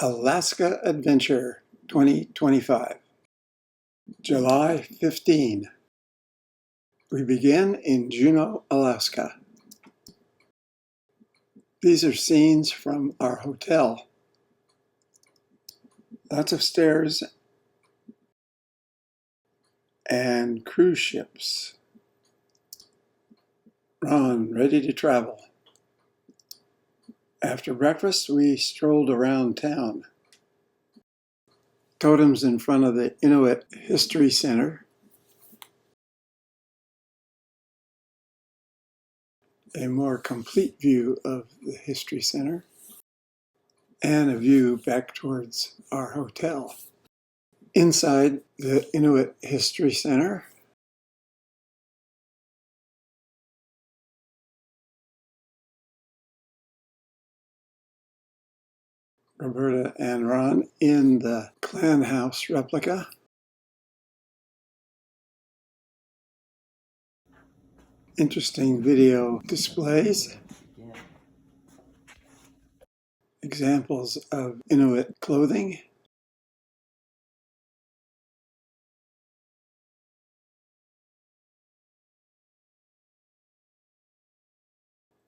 Alaska Adventure 2025, July 15. We begin in Juneau, Alaska. These are scenes from our hotel. Lots of stairs and cruise ships. Ron, ready to travel. After breakfast, we strolled around town. Totems in front of the Inuit History Center. A more complete view of the History Center. And a view back towards our hotel. Inside the Inuit History Center, Roberta and Ron in the Clan House replica. Interesting video displays. Examples of Inuit clothing.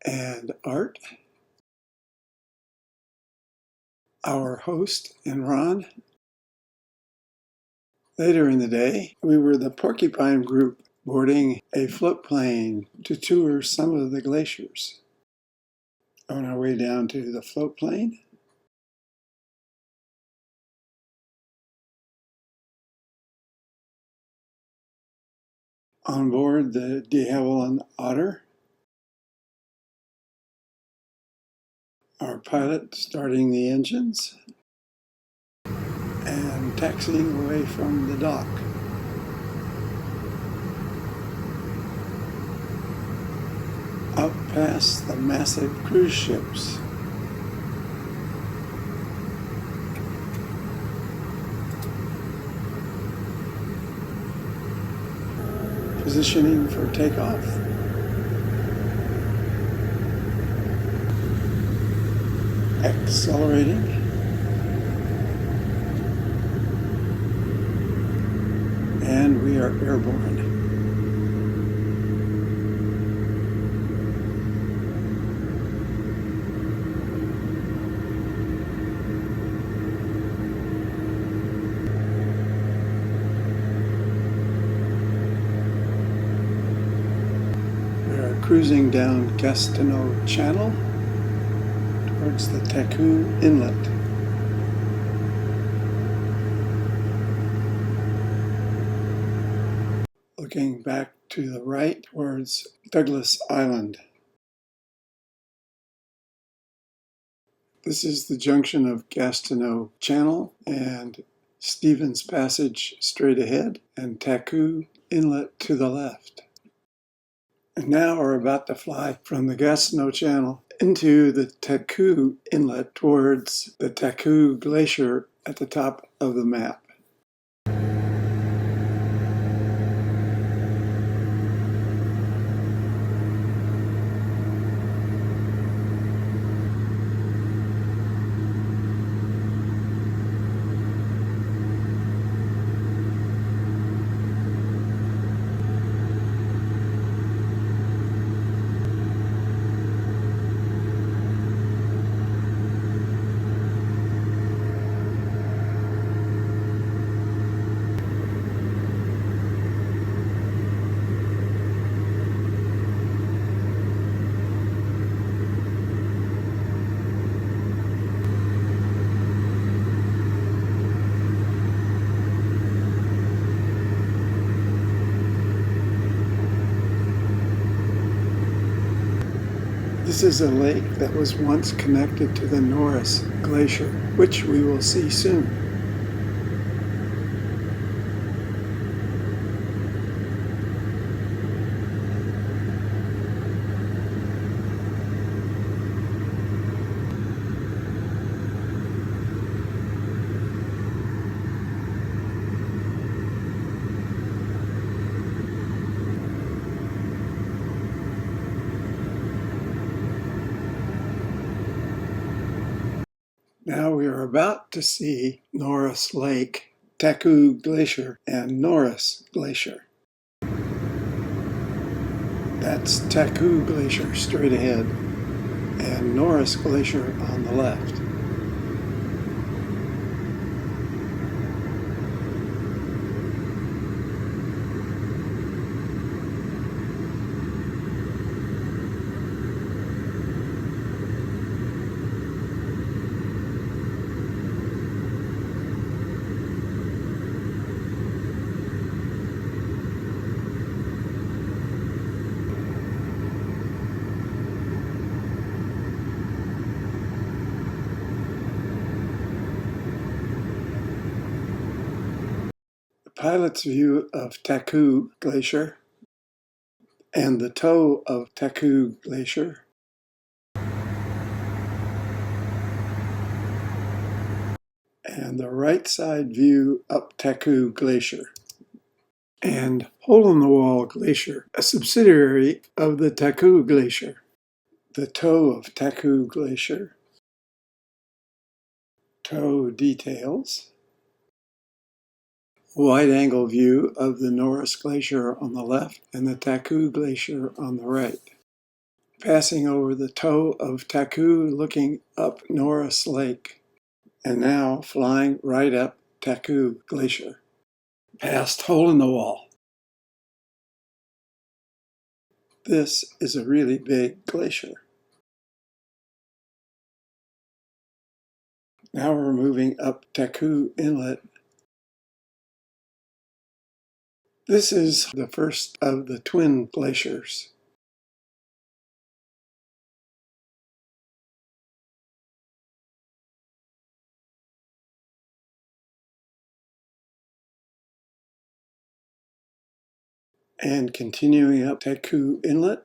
And art. Our host and Ron. Later in the day, we were the Porcupine group boarding a float plane to tour some of the glaciers. On our way down to the float plane, on board the de Havilland Otter, our pilot starting the engines and taxiing away from the dock. Out past the massive cruise ships. Positioning for takeoff. Accelerating. And we are airborne. Cruising down Gastineau Channel towards the Taku Inlet. Looking back to the right towards Douglas Island. This is the junction of Gastineau Channel and Stevens Passage straight ahead and Taku Inlet to the left. And now we're about to fly from the Gastineau Channel into the Taku Inlet towards the Taku Glacier at the top of the map. This is a lake that was once connected to the Norris Glacier, which we will see soon. Now we are about to see Norris Lake, Taku Glacier, and Norris Glacier. That's Taku Glacier straight ahead, and Norris Glacier on the left. Pilot's view of Taku Glacier and the toe of Taku Glacier. And the right side view up Taku Glacier. And Hole-in-the-Wall Glacier, a subsidiary of the Taku Glacier. The toe of Taku Glacier. Toe details. Wide-angle view of the Norris Glacier on the left and the Taku Glacier on the right. Passing over the toe of Taku, looking up Norris Lake. And now flying right up Taku Glacier. Past Hole-in-the-Wall. This is a really big glacier. Now we're moving up Taku Inlet. This is the first of the twin glaciers. And continuing up Taku Inlet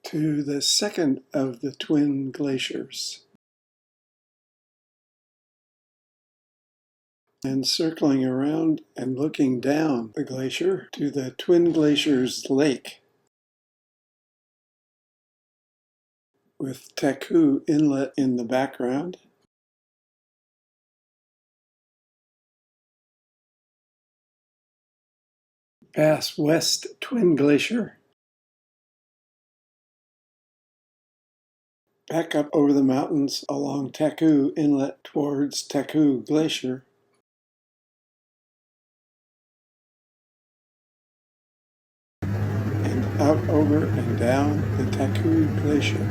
to the second of the twin glaciers. And circling around and looking down the glacier to the Twin Glaciers Lake, with Taku Inlet in the background. Pass West Twin Glacier. Back up over the mountains along Taku Inlet towards Taku Glacier. And out over and down the Taku Glacier.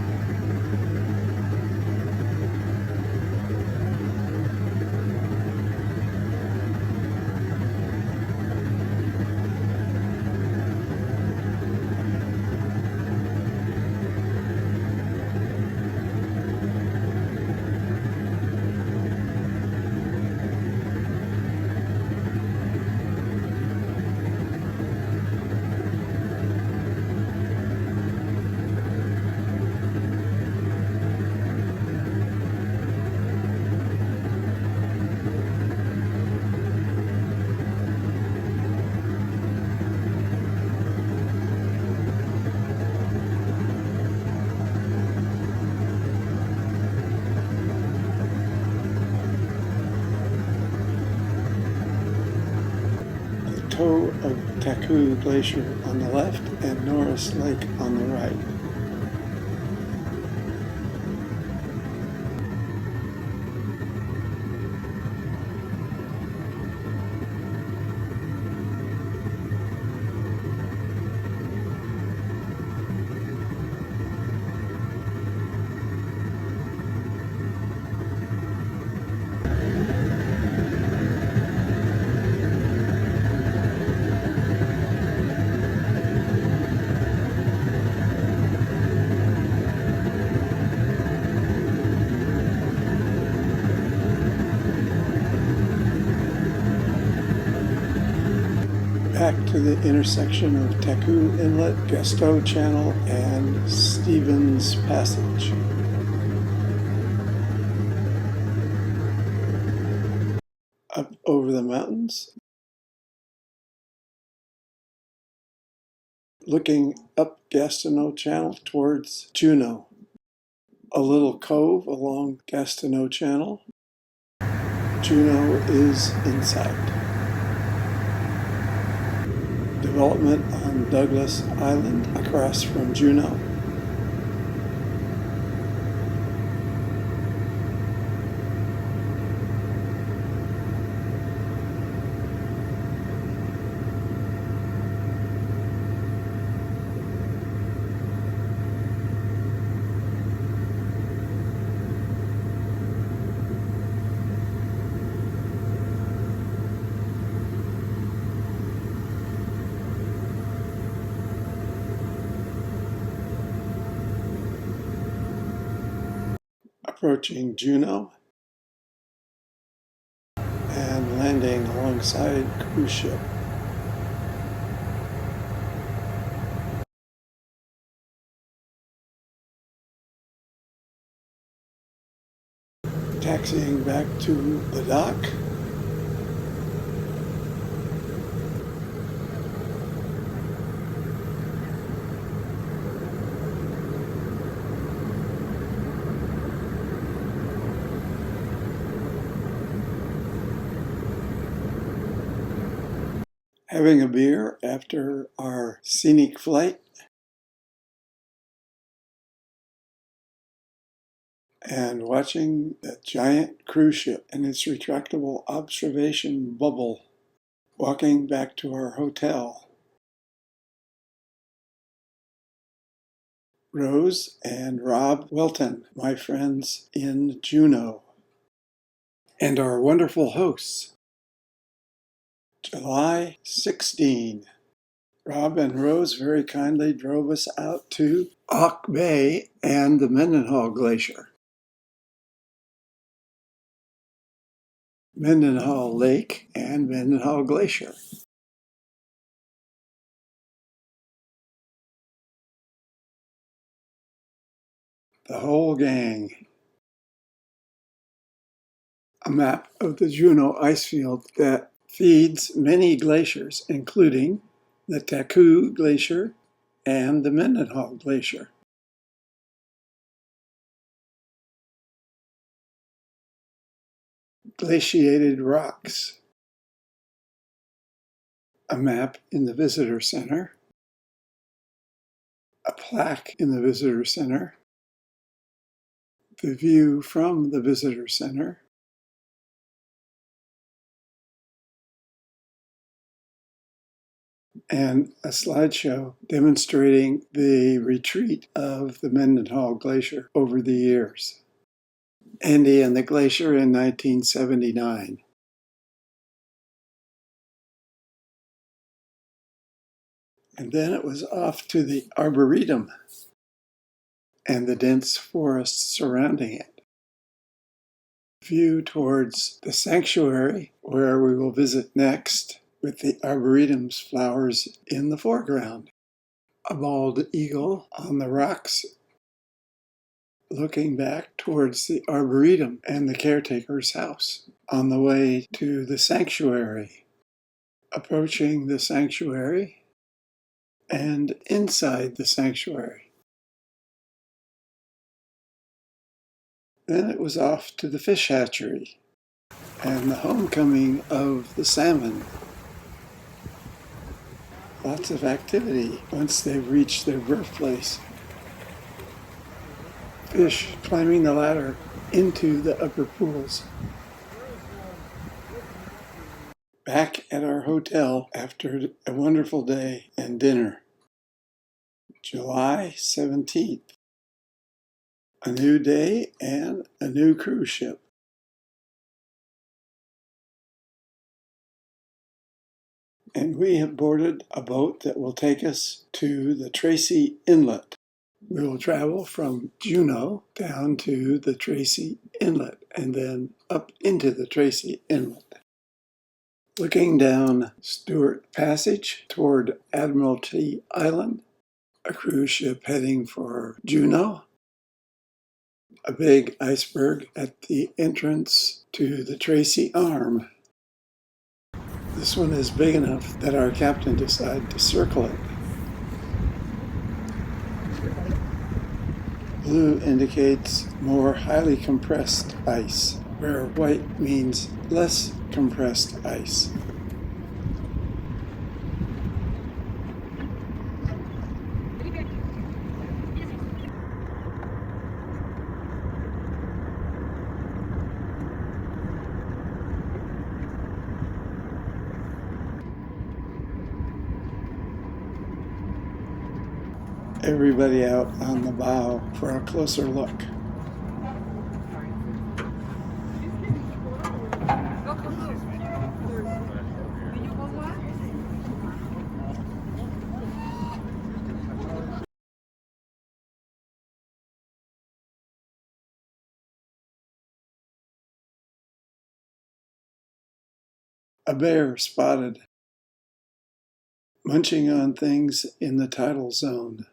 Toe of Taku Glacier on the left and Norris Lake on the right. Back to the intersection of Taku Inlet, Gastow Channel, and Stevens Passage. Up over the mountains, looking up Gastineau Channel towards Juneau. a little cove along Gastineau Channel. Juneau is in sight. Development on Douglas Island across from Juneau. Approaching Juneau and landing alongside cruise ship. Taxiing back to the dock. Having a beer after our scenic flight, and watching the giant cruise ship and its retractable observation bubble, walking back to our hotel. Rose and Rob Welton, my friends in Juneau, and our wonderful hosts. July 16. Rob and Rose very kindly drove us out to Auk Bay and the Mendenhall Glacier. Mendenhall Lake and Mendenhall Glacier. The whole gang. A map of the Juneau ice field that feeds many glaciers, including the Taku Glacier and the Mendenhall Glacier. Glaciated rocks. A map in the visitor center. A plaque in the visitor center. The view from the visitor center. And a slideshow demonstrating the retreat of the Mendenhall Glacier over the years. Andy and the Glacier in 1979. And then it was off to the Arboretum and the dense forests surrounding it. View towards the sanctuary, where we will visit next, with the Arboretum's flowers in the foreground. A bald eagle on the rocks, looking back towards the Arboretum and the caretaker's house. On the way to the sanctuary. Approaching the sanctuary and inside the sanctuary. Then it was off to the fish hatchery and the homecoming of the salmon. Lots of activity once they've reached their birthplace. Fish climbing the ladder into the upper pools. Back at our hotel after a wonderful day and dinner. July 17th. A new day and a new cruise ship. And we have boarded a boat that will take us to the Tracy Inlet. We will travel from Juneau down to the Tracy Inlet and then up into the Tracy Inlet. Looking down Stewart Passage toward Admiralty Island, a cruise ship heading for Juneau. A big iceberg at the entrance to the Tracy Arm. This one is big enough that our captain decided to circle it. Blue indicates more highly compressed ice, where white means less compressed ice. Everybody out on the bow for a closer look. A bear spotted, munching on things in the tidal zone.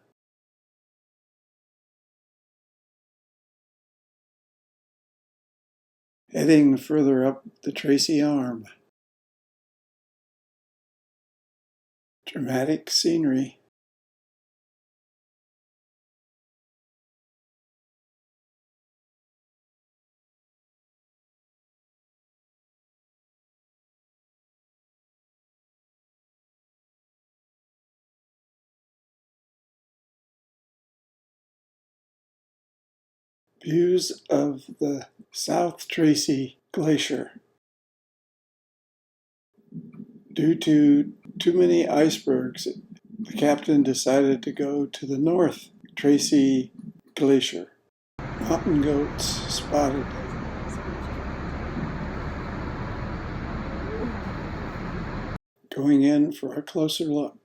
Heading further up the Tracy Arm. Dramatic scenery. Views of the South Tracy Glacier. Due to too many icebergs, the captain decided to go to the North Tracy Glacier. Mountain goats spotted. Going in for a closer look.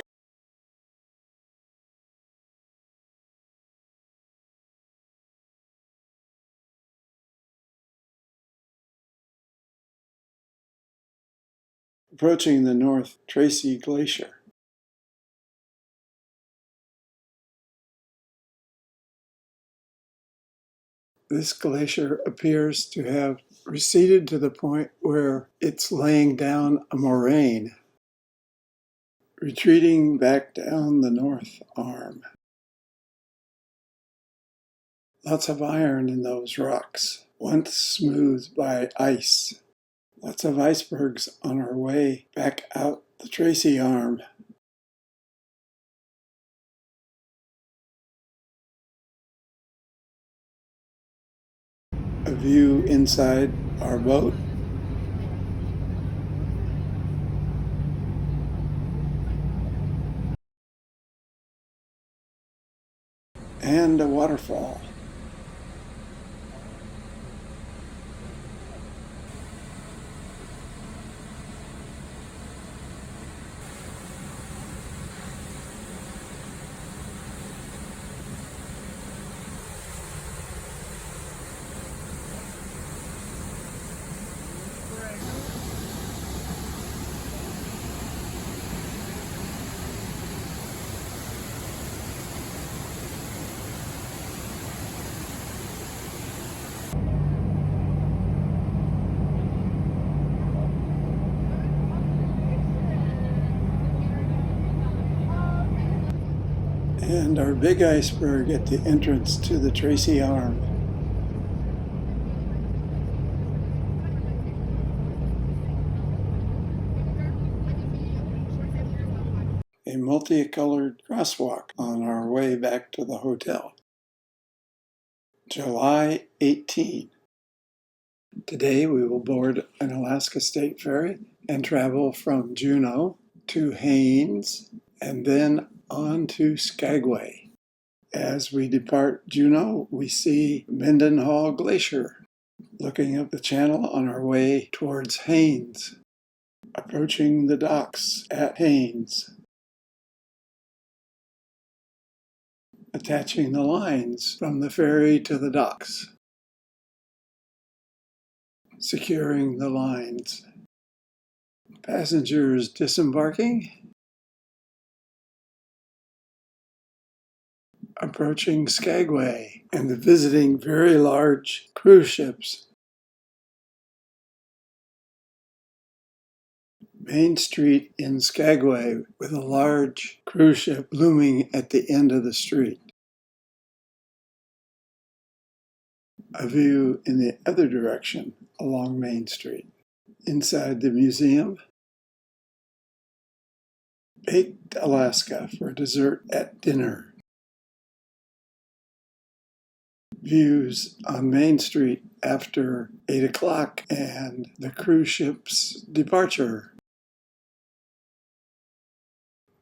Approaching the North Tracy Glacier. This glacier appears to have receded to the point where it's laying down a moraine, retreating back down the North Arm. Lots of iron in those rocks, once smoothed by ice. Lots of icebergs on our way back out the Tracy Arm. A view inside our boat. And a waterfall. And our big iceberg at the entrance to the Tracy Arm. A multicolored crosswalk on our way back to the hotel. July 18. Today we will board an Alaska State Ferry and travel from Juneau to Haines and then on to Skagway. As we depart Juneau, we see Mendenhall Glacier, looking up the channel on our way towards Haines, approaching the docks at Haines, attaching the lines from the ferry to the docks, securing the lines, passengers disembarking, approaching Skagway and the visiting very large cruise ships. Main Street in Skagway with a large cruise ship looming at the end of the street. A view in the other direction along Main Street. Inside the museum, baked Alaska for dessert at dinner. Views on Main Street after 8 o'clock and the cruise ship's departure.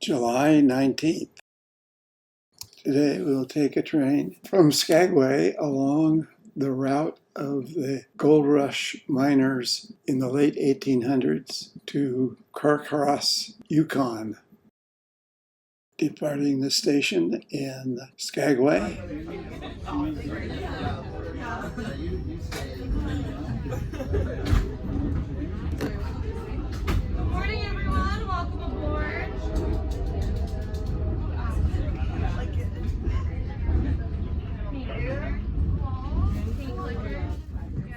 July 19th. Today we'll take a train from Skagway along the route of the gold rush miners in the late 1800s to Carcross, Yukon, departing the station in Skagway. Good morning, everyone. Welcome aboard.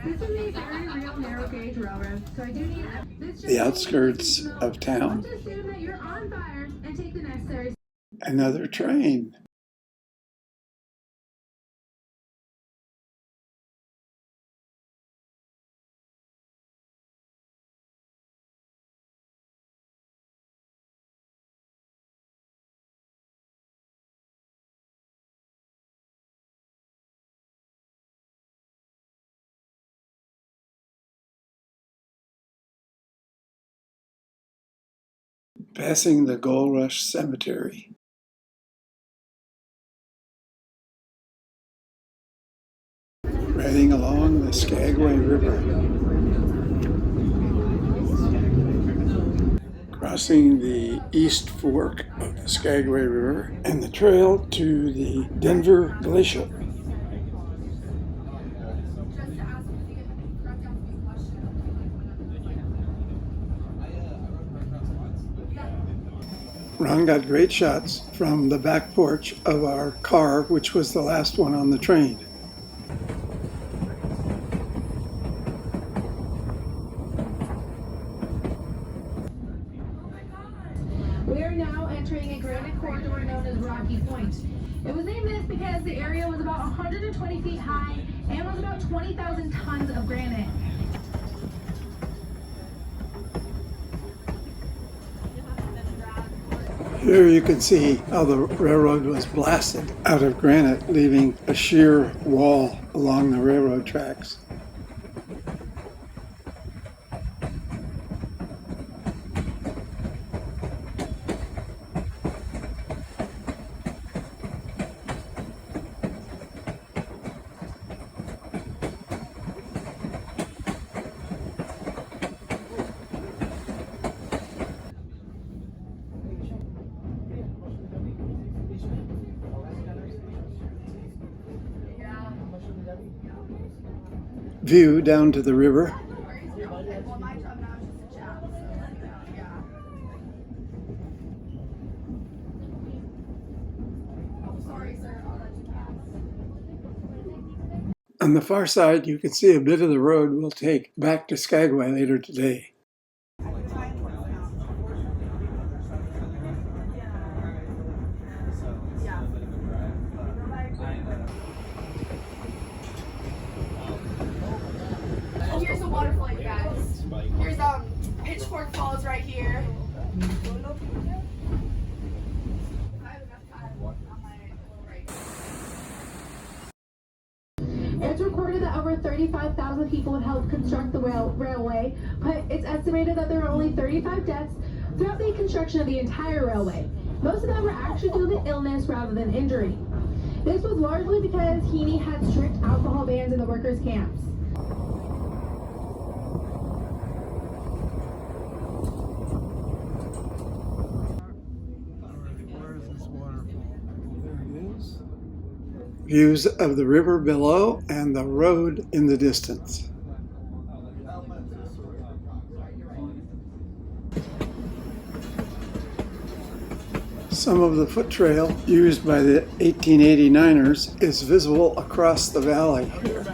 This is a very real narrow gauge railroad, so I do need The outskirts of town. just assume that you're on fire and take the necessary. Another train. Passing the Gold Rush Cemetery. Riding along the Skagway River. Crossing the East Fork of the Skagway River and the trail to the Denver Glacier. Ron got great shots from the back porch of our car, which was the last one on the train. We are now entering a granite corridor known as Rocky Point. It was named this because the area was about 120 feet high and was about 20,000 tons of granite. Here you can see how the railroad was blasted out of granite, leaving a sheer wall along the railroad tracks. View down to the river. On the far side, you can see a bit of the road we'll take back to Skagway later today. Here's a waterfall, you guys. Here's Pitchfork Falls right here. It's recorded that over 35,000 people have helped construct the railway, but it's estimated that there were only 35 deaths throughout the construction of the entire railway. Most of them were actually due to illness rather than injury. This was largely because Heaney had strict alcohol bans in the workers' camps. Views of the river below and the road in the distance. Some of the foot trail used by the 1889ers is visible across the valley here.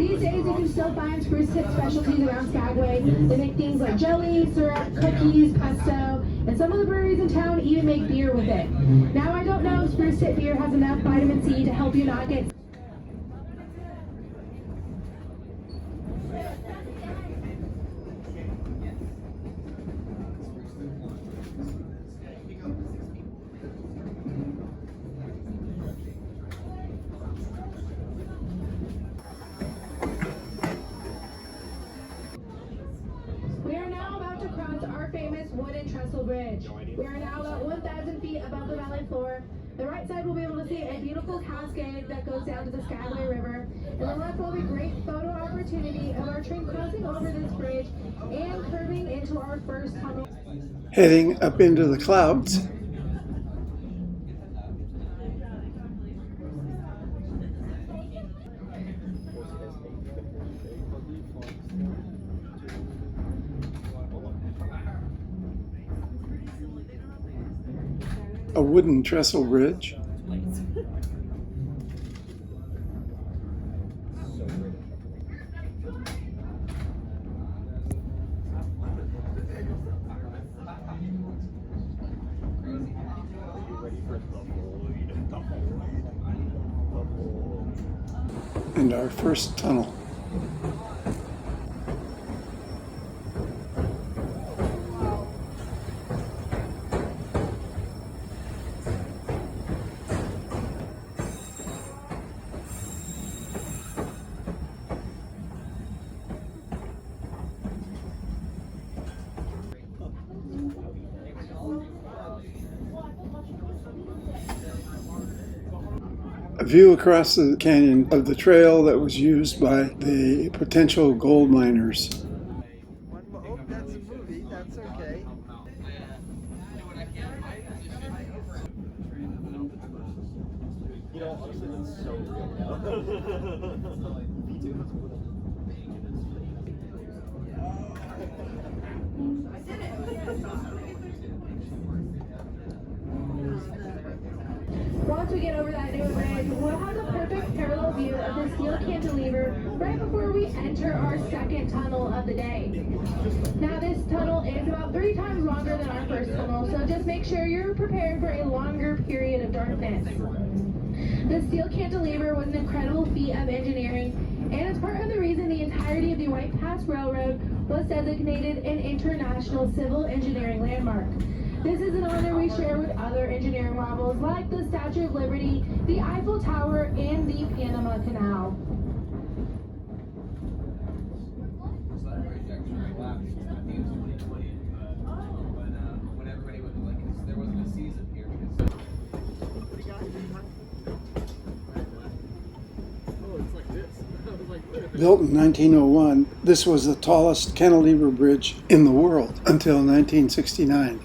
These days, you can still find Spruce Tip specialties around Skagway. They make things like jelly, syrup, cookies, pesto, and some of the breweries in town even make beer with it. Now, I don't know if Spruce Tip beer has enough vitamin C to help you not get We are now about to cross our famous wooden trestle bridge. We are now about 1,000 feet above the valley floor. The right side will be able to see a beautiful cascade that goes down to the Skagway River. And the left will be a great photo opportunity of our train crossing over this bridge and curving into our first tunnel. Heading up into the clouds. A wooden trestle bridge. And our first tunnel. A view across the canyon of the trail that was used by the potential gold miners. Oh, that's a movie. That's okay. You know, honestly, that's so real. Once we get over that new bridge, we'll have a perfect parallel view of the steel cantilever right before we enter our second tunnel of the day. Now this tunnel is about 3 times longer than our first tunnel, so just make sure you're prepared for a longer period of darkness. The steel cantilever was an incredible feat of engineering, and it's part of the reason the entirety of the White Pass Railroad was designated an International Civil Engineering Landmark. This is an honor we share with other engineering marvels like the Statue of Liberty, the Eiffel Tower, and the Panama Canal. Built in 1901, this was the tallest cantilever bridge in the world until 1969.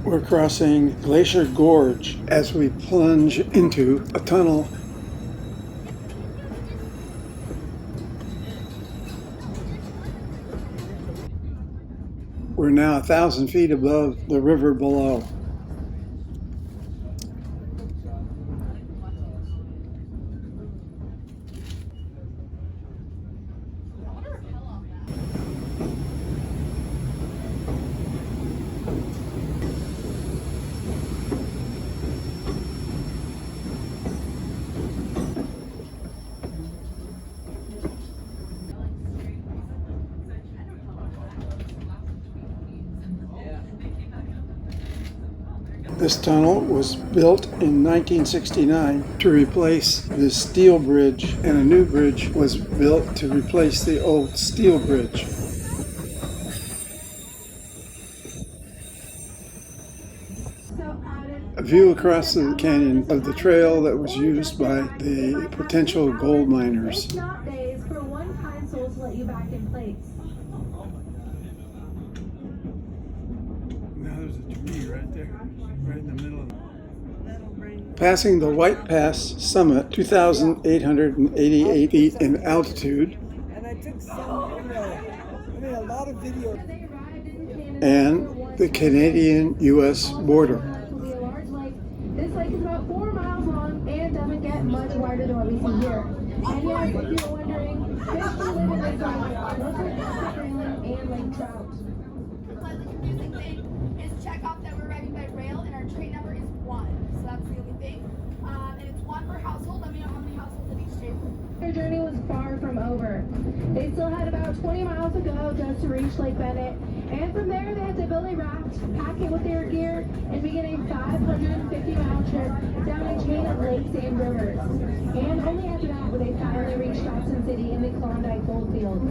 We're crossing Glacier Gorge as we plunge into a tunnel. We're now 1,000 feet above the river below. This tunnel was built in 1969 to replace the steel bridge, and a new bridge was built to replace the old steel bridge. A view across the canyon of the trail that was used by the potential gold miners. It's not days for one pilot to let you back in place. Now there's a tree right there, right in the middle of it. Passing the White Pass summit, 2,888 feet in altitude, And I took some video. I mean, a lot of video. They arrived in Canada. and the Canadian-U.S. border. Will be a large lake. This lake is about 4 miles long and doesn't get much wider than what we see here. And yes, if you're wondering, fish do live in this lake. Look for Pacific grayling and lake trout. Slightly confusing thing is check off that we're riding by rail and our train number is 1. So that's the only thing. And it's 1 per household. Let me know how many households in each train. Their journey was far from over. They still had about 20 miles to go just to reach Lake Bennett. And from there, they had to build a raft, pack it with their gear, and begin a 550-mile trip down a chain of lakes and rivers. And only after that would they finally reach Dawson City in the Klondike gold fields.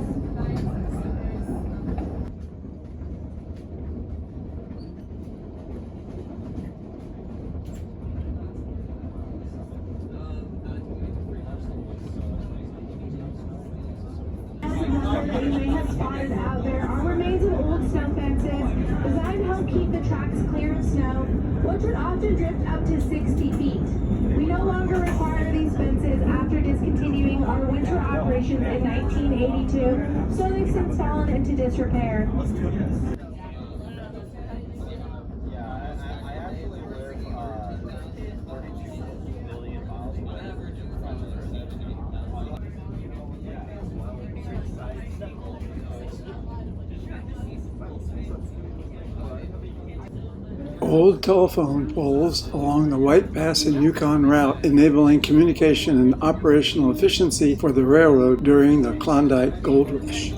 That you may have spotted out there are remains of old stone fences designed to help keep the tracks clear of snow, which would often drift up to 60 feet. We no longer require these fences after discontinuing our winter operations in 1982, so they've since fallen into disrepair. I actually live 32 million miles away Old telephone poles along the White Pass and Yukon route, enabling communication and operational efficiency for the railroad during the Klondike Gold Rush.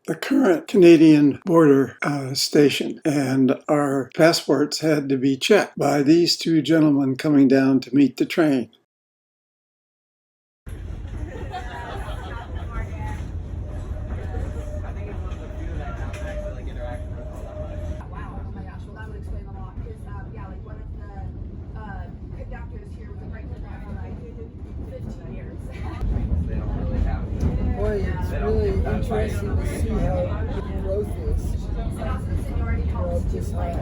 The current Canadian border station, and our passports had to be checked by these two gentlemen coming down to meet the train. Wow, oh my gosh, well that would explain a lot. Because, yeah, like one of the conductors here was a great conductor for like 15 years. They don't really have. Boy, it's really interesting to see how the growth is. And also the seniority helps to like,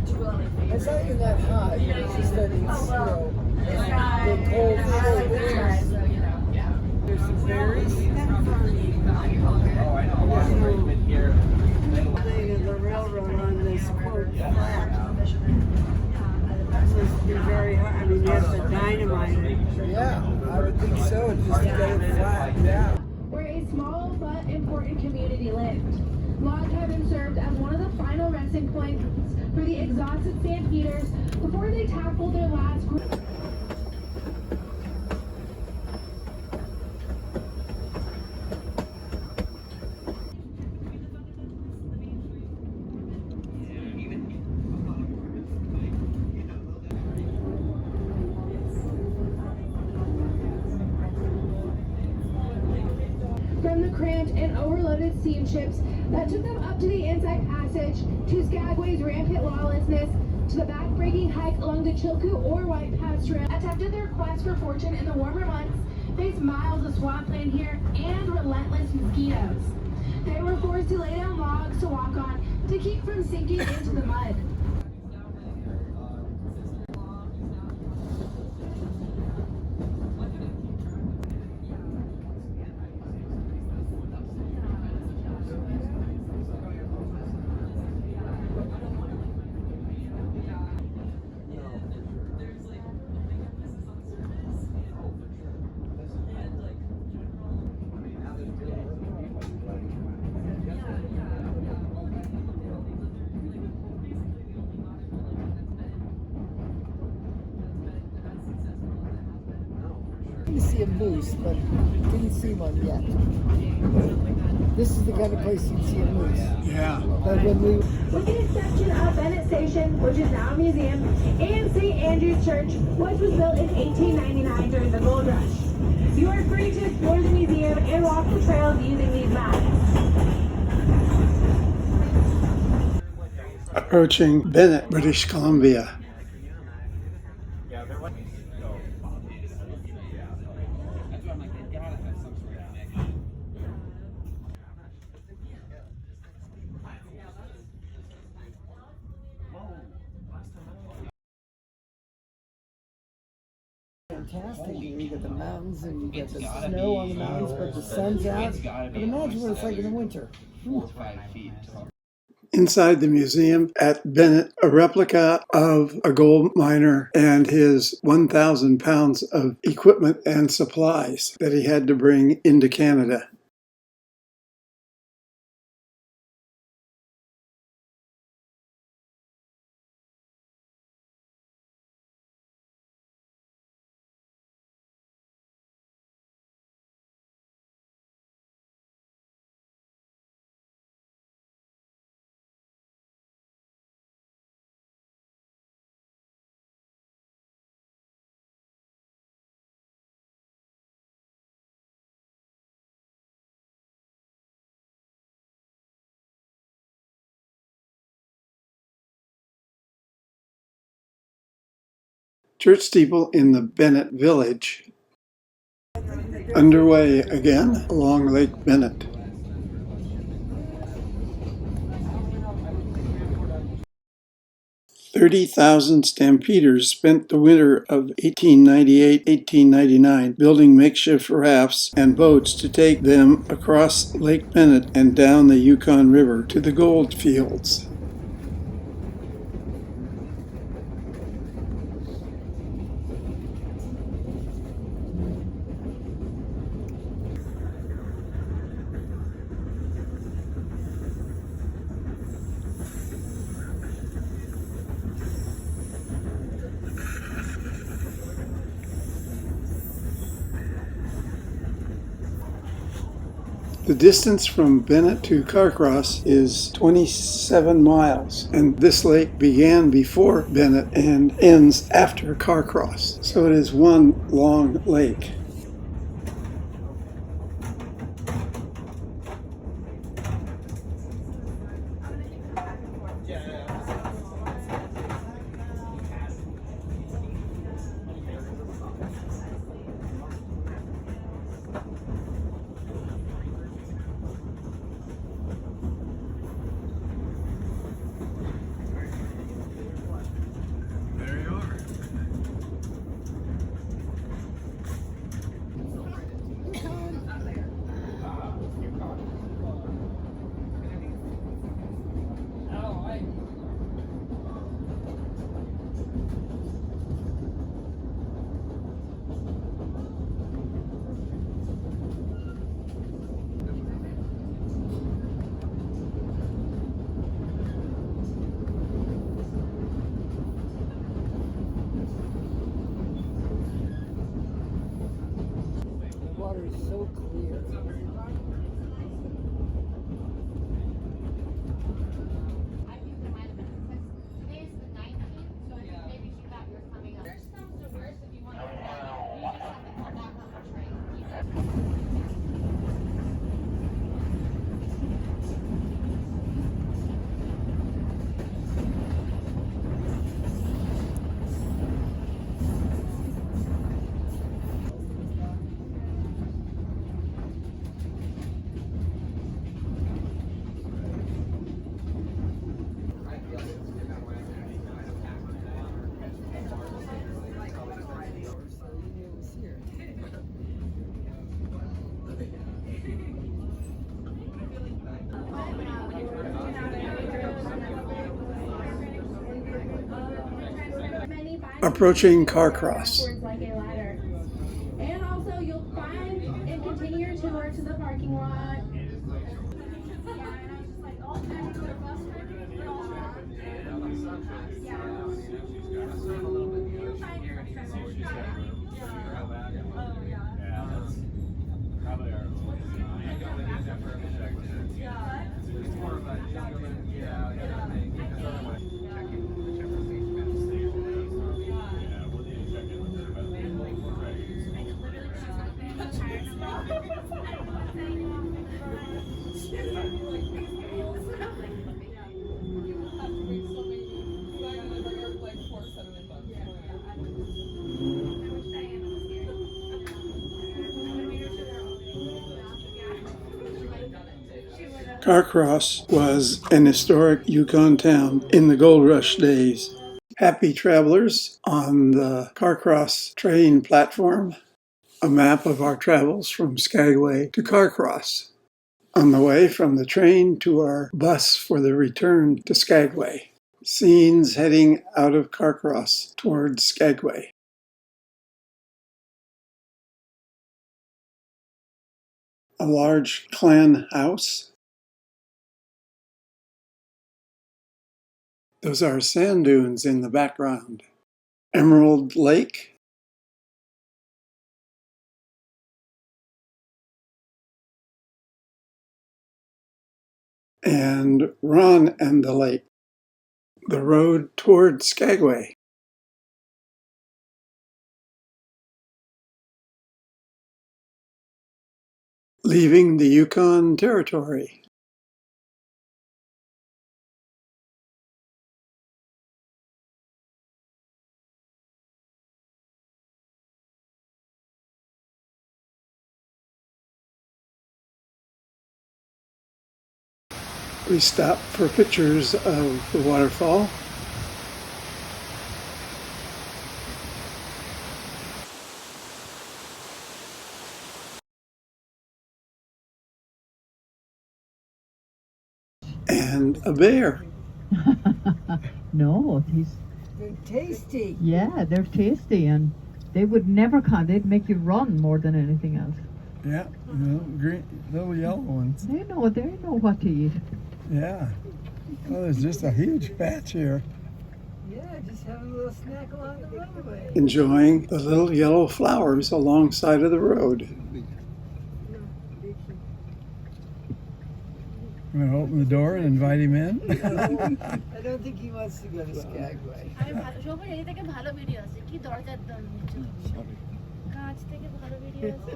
to really It's not even that hot. It's just that it's, this guy, the cold and winters. so, you know, yeah. There's some berries. Oh, I know. We've been here. The railroad on this quote flat. This must be very hard. I mean, you have to dynamite it. Yeah, I would think so. Just to get it flat. Yeah. Where a small but important community lived. Log Cabin served as one of the final resting points for the exhausted stampeders before they tackled their last group. From the cramped and overloaded steamships that took them up to the Inside Passage, to Skagway's rampant lawlessness, to the backbreaking hike along the Chilkoot or White Pass Trail, attempted their quest for fortune in the warmer months, faced miles of swampland here and relentless mosquitoes. They were forced to lay down logs to walk on to keep from sinking into the mud. moose, but didn't see one yet. This is the kind of place you'd see a moose. Yeah. But when we With the exception of Bennett Station, which is now a museum, and St. Andrew's Church, which was built in 1899 during the gold rush. You are free to explore the museum and walk the trails using these maps. Approaching Bennett, British Columbia. fantastic. You get the mountains and you get the snow on the mountains, but the sun's out. But imagine what it's like in the winter. 4 or 5 feet. Inside the museum at Bennett, a replica of a gold miner and his 1,000 pounds of equipment and supplies that he had to bring into Canada. Church steeple in the Bennett Village. Underway again along Lake Bennett. "30,000 Stampeders spent the winter of 1898-1899 building makeshift rafts and boats to take them across Lake Bennett and down the Yukon River to the gold fields. The distance from Bennett to Carcross is 27 miles, and this lake began before Bennett and ends after Carcross, so it is one long lake. The water is so clear. Approaching Carcross. Like a ladder. And also you'll find and continue your tour to the parking lot. Carcross was an historic Yukon town in the gold rush days. Happy travelers on the Carcross train platform. A map of our travels from Skagway to Carcross. On the way from the train to our bus for the return to Skagway. Scenes heading out of Carcross towards Skagway. A large clan house. Those are sand dunes in the background. Emerald Lake. And Ron and the Lake. The road toward Skagway. Leaving the Yukon Territory. We stop for pictures of the waterfall. And a bear. No, these, They're tasty. yeah, they're tasty and they would never come. They'd make you run more than anything else. Yeah, green, little yellow ones. They know what to eat. Yeah. Oh, there's just a huge patch here. Yeah, just have a little snack along the roadway. Enjoying the little yellow flowers alongside of the road. I'm going to open the door and invite him in. I don't think he wants to go to Skagway. আমি ভালো সবাই এই থেকে ভালো video আছে কি দরকার দাম কাঁচ থেকে ভালো ভিডিও আছে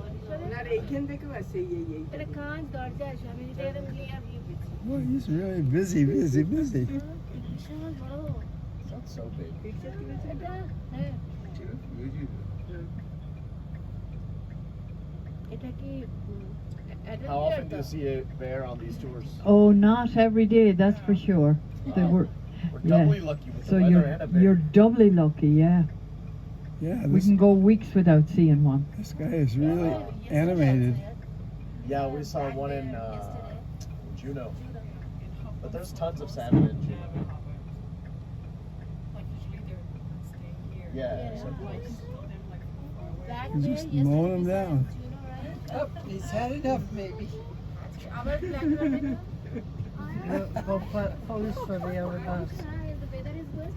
না এইখান থেকেও আছে এই এটা কাঁচ দরজা আছে আমি এটা একদম ক্লিয়ার ভিউ পেয়েছি Well, he's really busy. বিশাল বড় It's not so big. এটা হ্যাঁ এটা কি How often do you see a bear on these tours? Oh, not every day, that's for sure. They were, We're yeah. doubly lucky with So the weather and a bear. you're doubly lucky, yeah. Yeah, We can go weeks without seeing one. this guy is really animated. Yeah, we saw one in Juneau. But there's tons of salmon in Juneau. Yeah. So Black He's bear, just yes, mowing it them is, down. you know, right? Oh, he's had enough maybe. আবার black bear দেখো Go polish for the other bus. হ্যাঁ the weather is good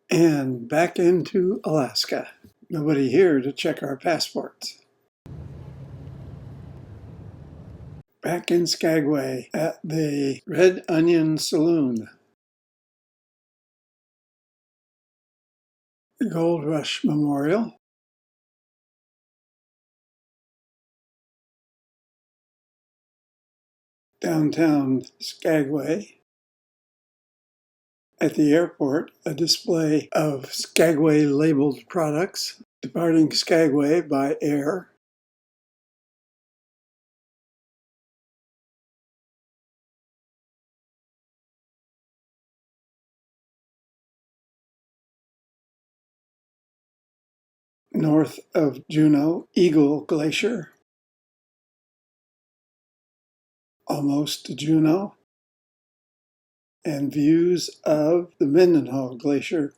And back into Alaska. Nobody here to check our passports. Back in Skagway at the Red Onion Saloon. The Gold Rush Memorial. Downtown Skagway. At the airport, a display of Skagway labeled products departing Skagway by air. North of Juneau, Eagle Glacier. Almost to Juneau. And views of the Mendenhall Glacier.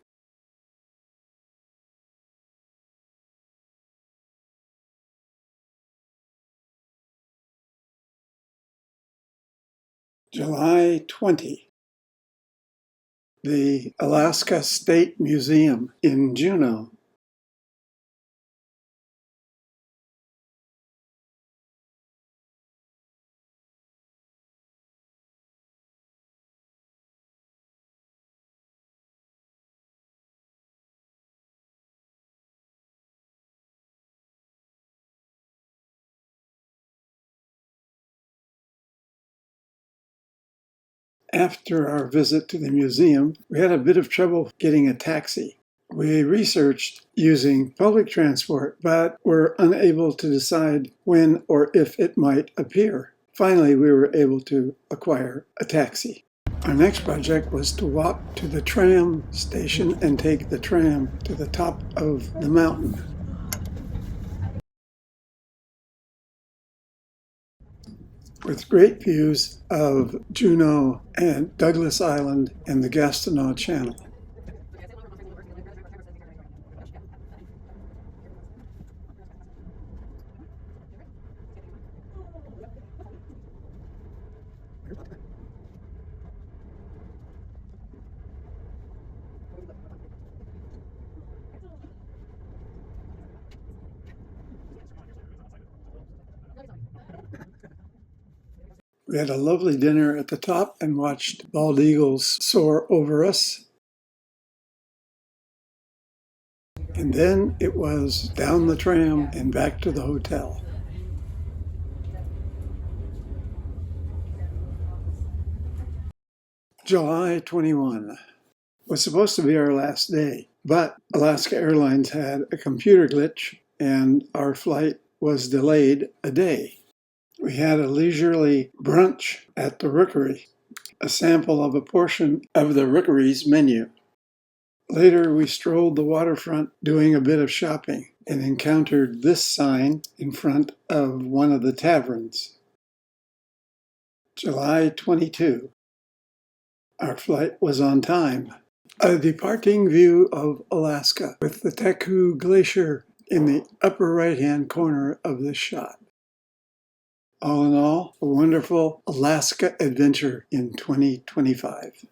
July 20. The Alaska State Museum in Juneau. After our visit to the museum, we had a bit of trouble getting a taxi. We researched using public transport, but were unable to decide when or if it might appear. Finally, we were able to acquire a taxi. Our next project was to walk to the tram station and take the tram to the top of the mountain. With great views of Juneau and Douglas Island and the Gastineau Channel. We had a lovely dinner at the top and watched bald eagles soar over us. And then it was down the tram and back to the hotel. July 21 was supposed to be our last day, but Alaska Airlines had a computer glitch and our flight was delayed a day. We had a leisurely brunch at the Rookery, a sample of a portion of the Rookery's menu. Later, we strolled the waterfront doing a bit of shopping and encountered this sign in front of one of the taverns. July 22. Our flight was on time. A departing view of Alaska with the Taku Glacier in the upper right-hand corner of this shot. All in all, a wonderful Alaska adventure in 2025.